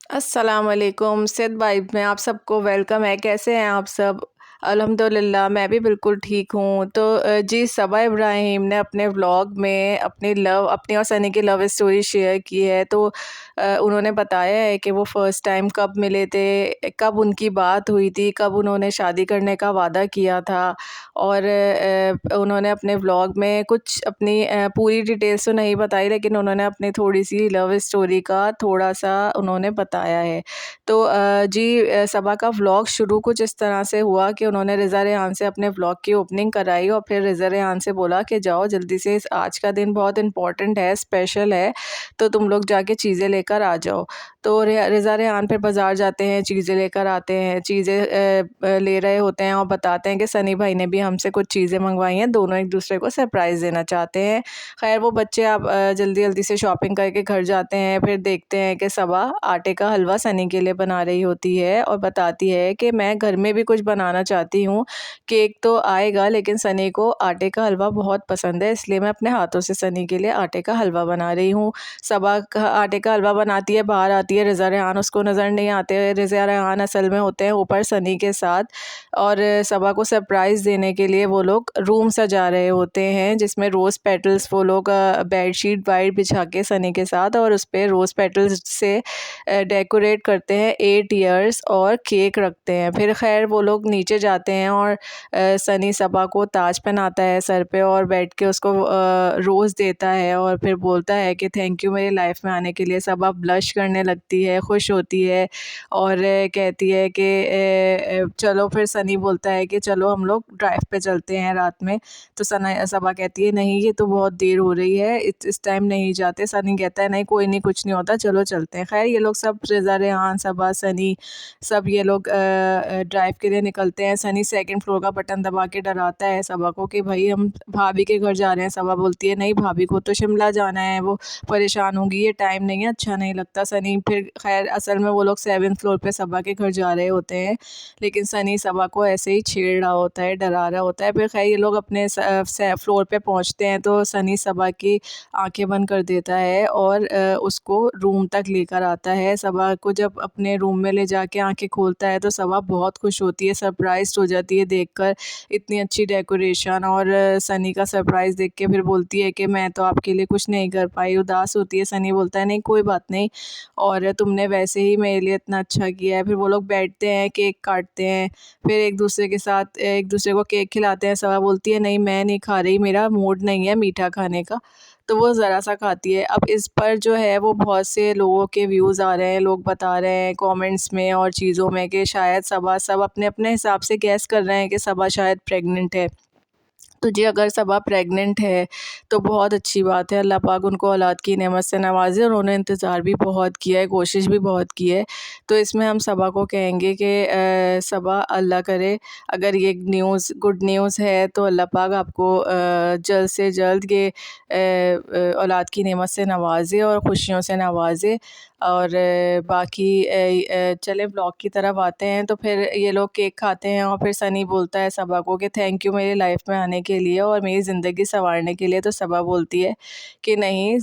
अस्सलाम वालेकुम सिद वाइब में आप सबको वेलकम है। कैसे हैं आप सब? अल्हम्दुलिल्लाह मैं भी बिल्कुल ठीक हूँ। तो जी सबा इब्राहिम ने अपने व्लॉग में अपनी और सनी की लव स्टोरी शेयर की है। तो उन्होंने बताया है कि वो फ़र्स्ट टाइम कब मिले थे, कब उनकी बात हुई थी, कब उन्होंने शादी करने का वादा किया था। और उन्होंने अपने व्लॉग में कुछ अपनी पूरी डिटेल्स तो नहीं बताई, लेकिन उन्होंने अपनी थोड़ी सी लव स्टोरी का थोड़ा सा उन्होंने बताया है। तो जी सबा का व्लॉग शुरू कुछ इस तरह से हुआ कि उन्होंने रिज़ा रेहान से अपने व्लॉग की ओपनिंग कराई और फिर रिज़ा रेहान से बोला कि जाओ जल्दी से, आज का दिन बहुत इम्पोर्टेंट है, स्पेशल है, तो तुम लोग जाके चीज़ें लेकर आ जाओ। तो रिज़ा रेहान फिर बाज़ार जाते हैं, चीज़ें लेकर आते हैं, चीज़ें ले रहे होते हैं और बताते हैं कि सनी भाई ने भी हमसे कुछ चीज़ें मंगवाई हैं, दोनों एक दूसरे को सरप्राइज़ देना चाहते हैं। खैर वो बच्चे अब जल्दी जल्दी से शॉपिंग करके घर जाते हैं। फिर देखते हैं कि सबा आटे का हलवा सनी के लिए बना रही होती है और बताती है कि मैं घर में भी कुछ बनाना चाहती हूँ, केक तो आएगा लेकिन सनी को आटे का हलवा बहुत पसंद है, इसलिए मैं अपने हाथों से सनी के लिए आटे का हलवा बना रही हूँ। सबा आटे का हलवा बनाती है, बाहर आती है, रिज़ा रेहान उसको नज़र नहीं आते। रिज़ा रेहान असल में होते हैं ऊपर सनी के साथ, और सबा को सरप्राइज़ देने के लिए वो लोग रूम सजा रहे होते हैं, जिसमें रोज़ पेटल्स वो लोग बेडशीट वाइट बिछा के सनी के साथ और उस पर रोज़ पेटल्स से डेकोरेट करते हैं 8 ईयर्स और केक रखते हैं। फिर खैर वो लोग नीचे जाते हैं और सनी सबा को ताज पहनाता है सर पे और बैठ के उसको रोज़ देता है और फिर बोलता है कि थैंक यू मेरी लाइफ में आने के लिए। सबा ब्लश करने लगती है, खुश होती है और कहती है कि चलो। फिर सनी बोलता है कि चलो हम लोग ड्राइव पे चलते हैं रात में। तो सना सबा कहती है नहीं ये तो बहुत देर हो रही है, इस टाइम नहीं जाते। सनी कहता है नहीं कोई नहीं, कुछ नहीं होता, चलो चलते हैं। खैर ये लोग सब रिज़ा रेहान सबा सनी सब ये लोग ड्राइव के लिए निकलते हैं। सनी सेकंड फ्लोर का बटन दबा के डराता है सबा को कि भाई हम भाभी के घर जा रहे हैं। सबा बोलती है नहीं भाभी को तो शिमला जाना है, वो परेशान होंगी, ये टाइम नहीं है, अच्छा नहीं लगता। सनी फिर खैर असल में वो लोग 7th फ्लोर पे सबा के घर जा रहे होते हैं, लेकिन सनी सबा को ऐसे ही छेड़ रहा होता है, डरा रहा होता है। फिर खैर ये लोग अपने फ्लोर पे पहुंचते हैं तो सनी सबा की आंखें बंद कर देता है और उसको रूम तक लेकर आता है। सबा को जब अपने रूम में ले जाके आंखें खोलता है तो सबा बहुत खुश होती है, सरप्राइज्ड हो जाती है देखकर इतनी अच्छी डेकोरेशन। और सनी का सरप्राइज़ देख के फिर बोलती है कि मैं तो आपके लिए कुछ नहीं कर पाई, उदास होती है। सनी बोलता है नहीं कोई बात नहीं, और तुमने वैसे ही मेरे लिए इतना अच्छा किया है। फिर वो लोग बैठते हैं, केक काटते हैं, फिर एक दूसरे के साथ एक दूसरे को केक खिलाते हैं। सबा बोलती है नहीं मैं नहीं खा रही, मेरा मूड नहीं है मीठा खाने का, तो वो ज़रा सा खाती है। अब इस पर जो है वो बहुत से लोगों के व्यूज़ आ रहे हैं, लोग बता रहे हैं कमेंट्स में और चीज़ों में कि शायद सबा सब अपने अपने हिसाब से गैस कर रहे हैं कि सबा शायद प्रेग्नेंट है। तो जी अगर सबा प्रेग्नेंट है तो बहुत अच्छी बात है, अल्लाह पाक उनको औलाद की नेमत से नवाजे। और उन्होंने इंतज़ार भी बहुत किया है, कोशिश भी बहुत की है। तो इसमें हम सबा को कहेंगे कि सबा अल्लाह करे अगर ये न्यूज़ गुड न्यूज़ है तो अल्लाह पाक आपको जल्द से जल्द ये औलाद की नेमत से नवाजे और ख़ुशियों से नवाजे। और बाकी चले ब्लॉग की तरफ आते हैं। तो फिर ये लोग केक खाते हैं और फिर सनी बोलता है सबा को कि थैंक यू मेरी लाइफ में आने के लिए और मेरी ज़िंदगी संवारने के लिए। तो सबा बोलती है कि नहीं,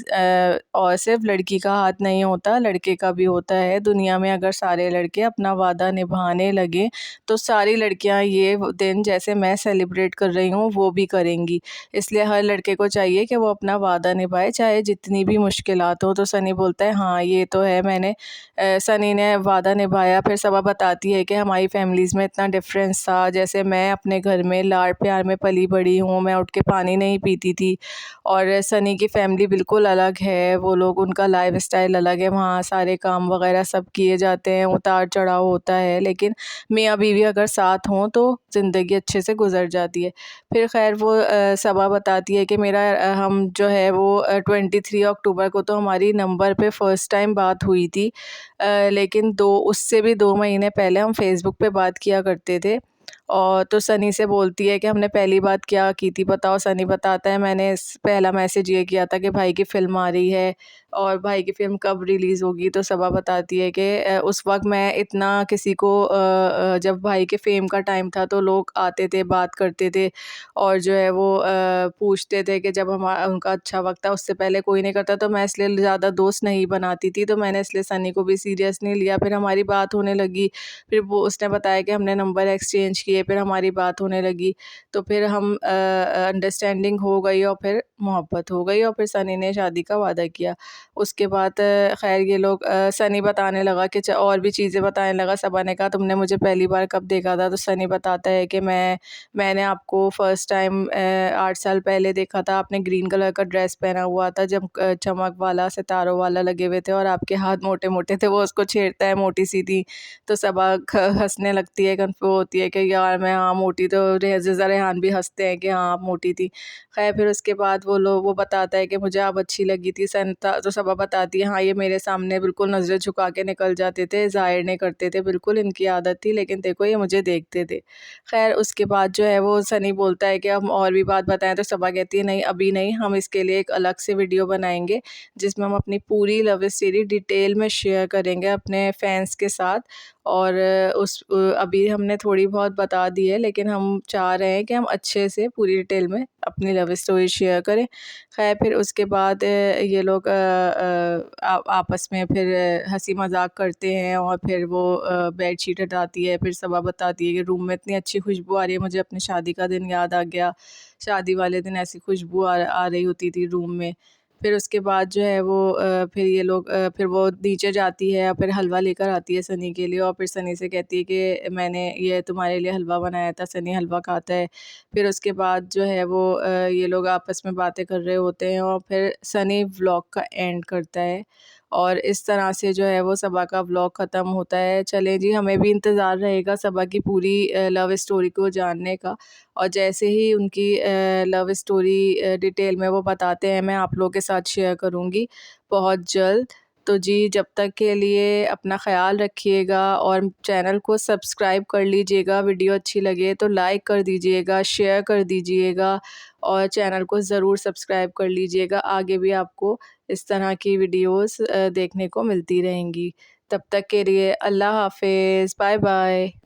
और सिर्फ लड़की का हाथ नहीं होता, लड़के का भी होता है। दुनिया में अगर सारे लड़के अपना वादा निभाने लगे तो सारी लड़कियां ये दिन जैसे मैं सेलिब्रेट कर रही हूँ वो भी करेंगी। इसलिए हर लड़के को चाहिए कि वो अपना वादा निभाए चाहे जितनी भी मुश्किलात हो। तो सनी बोलता है हाँ ये तो है, मैंने सनी ने वादा निभाया। फिर सबा बताती है कि हमारी फैमिलीज़ में इतना डिफरेंस था, जैसे मैं अपने घर में लाड प्यार में पली बड़ी हूँ, मैं उठ के पानी नहीं पीती थी, और सनी की फैमिली बिल्कुल अलग है, वो लोग उनका लाइफ स्टाइल अलग है, वहाँ सारे काम वगैरह सब किए जाते हैं, उतार चढ़ाव होता है, लेकिन मियाँ बीवी अगर साथ हों तो ज़िंदगी अच्छे से गुजर जाती है। फिर खैर वो सबा बताती है कि मेरा हम जो है वो 23 अक्टूबर को तो हमारी नंबर पे फ़र्स्ट टाइम बात हुई थी, लेकिन उससे भी 2 महीने पहले हम फेसबुक पे बात किया करते थे। और तो सनी से बोलती है कि हमने पहली बात क्या की थी बताओ। सनी बताता है मैंने पहला मैसेज ये किया था कि भाई की फ़िल्म आ रही है और भाई की फ़िल्म कब रिलीज़ होगी। तो सबा बताती है कि उस वक्त मैं इतना किसी को जब भाई के फ़ेम का टाइम था तो लोग आते थे, बात करते थे और जो है वो पूछते थे कि जब उनका अच्छा वक्त था उससे पहले कोई नहीं करता, तो मैं इसलिए ज़्यादा दोस्त नहीं बनाती थी। तो मैंने इसलिए सनी को भी सीरियस नहीं लिया। फिर हमारी बात होने लगी, फिर वो उसने बताया कि हमने नंबर एक्सचेंज किए, फिर हमारी बात होने लगी, तो फिर हम अंडरस्टैंडिंग हो गई और फिर मोहब्बत हो गई और फिर सनी ने शादी का वादा किया। उसके बाद खैर ये लोग सनी बताने लगा कि और भी चीज़ें बताने लगा। सबा ने कहा तुमने मुझे पहली बार कब देखा था? तो सनी बताता है कि मैंने आपको फ़र्स्ट टाइम 8 साल पहले देखा था। आपने ग्रीन कलर का ड्रेस पहना हुआ था, जब चमक वाला सितारों वाला लगे हुए थे और आपके हाथ मोटे मोटे थे। वो उसको छेड़ता है मोटी सी थी, तो सबा हंसने लगती है, कन्फ्यूज होती है कि यार मैं हाँ मोटी, तो रेज़ा रेहान भी हंसते हैं कि हाँ आप मोटी थी। खैर फिर उसके बाद वो बताता है कि मुझे आप अच्छी लगी थी। सनता तो सबा बताती है हाँ ये मेरे सामने बिल्कुल नज़रें झुका के निकल जाते थे, ज़ाहिर नहीं करते थे, बिल्कुल इनकी आदत थी, लेकिन देखो ये मुझे देखते थे। खैर उसके बाद जो है वो सनी बोलता है कि हम और भी बात बताएं, तो सबा कहती है नहीं अभी नहीं, हम इसके लिए एक अलग से वीडियो बनाएंगे जिसमें हम अपनी पूरी लव स्टोरी डिटेल में शेयर करेंगे अपने फैंस के साथ। और अभी हमने थोड़ी बहुत बता दी है, लेकिन हम चाह रहे हैं कि हम अच्छे से पूरी डिटेल में अपनी लव स्टोरी शेयर करें। खैर फिर उसके बाद ये लोग आपस में फिर हंसी मजाक करते हैं और फिर वो बेडशीट हटाती है। फिर सबा बताती है कि रूम में इतनी अच्छी खुशबू आ रही है, मुझे अपनी शादी का दिन याद आ गया। शादी वाले दिन ऐसी खुशबू आ रही होती थी रूम में। फिर उसके बाद जो है वो फिर ये लोग फिर वो नीचे जाती है और फिर हलवा लेकर आती है सनी के लिए और फिर सनी से कहती है कि मैंने ये तुम्हारे लिए हलवा बनाया था। सनी हलवा खाता है। फिर उसके बाद जो है वो ये लोग आपस में बातें कर रहे होते हैं और फिर सनी व्लॉग का एंड करता है और इस तरह से जो है वो सबा का व्लॉग ख़त्म होता है। चलें जी, हमें भी इंतज़ार रहेगा सबा की पूरी लव स्टोरी को जानने का, और जैसे ही उनकी लव स्टोरी डिटेल में वो बताते हैं मैं आप लोगों के साथ शेयर करूँगी बहुत जल्द। तो जी जब तक के लिए अपना ख़्याल रखिएगा और चैनल को सब्सक्राइब कर लीजिएगा। वीडियो अच्छी लगे तो लाइक कर दीजिएगा, शेयर कर दीजिएगा और चैनल को ज़रूर सब्सक्राइब कर लीजिएगा। आगे भी आपको इस तरह की वीडियोस देखने को मिलती रहेंगी। तब तक के लिए अल्लाह हाफ़िज़, बाय बाय।